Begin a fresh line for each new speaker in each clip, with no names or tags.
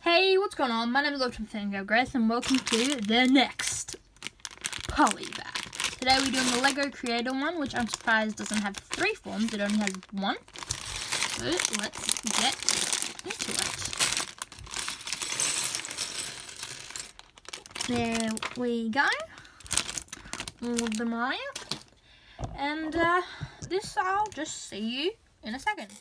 Hey, what's going on? My name is Ultimate Fangirl Grace and welcome to the next polybag. Today we're doing the Lego Creator one, which I'm surprised doesn't have 3 forms, it only has 1. So let's get into it. There we go. All of them are out. And this I'll just see you in a second.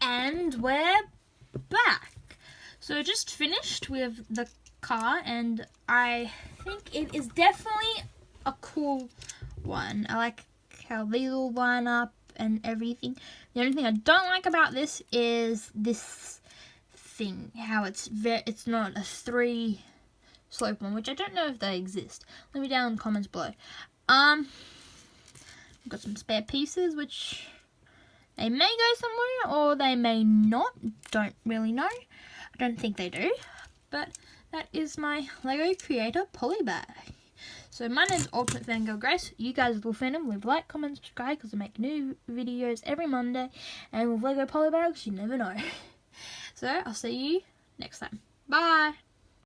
And we're back. So just finished with the car and I think it is definitely a cool one. I like how these all line up and everything. The only thing I don't like about this is this thing, how it's not a 3 slope one, which I don't know if they exist. Let me down in the comments below. I've got some spare pieces which they may go somewhere or they may not. Don't really know. I don't think they do. But that is my Lego Creator polybag. So my name is Ultimate Fangirl Grace. You guys will find them. Leave a like, comment, subscribe because I make new videos every Monday. And with Lego polybags, you never know. So I'll see you next time. Bye.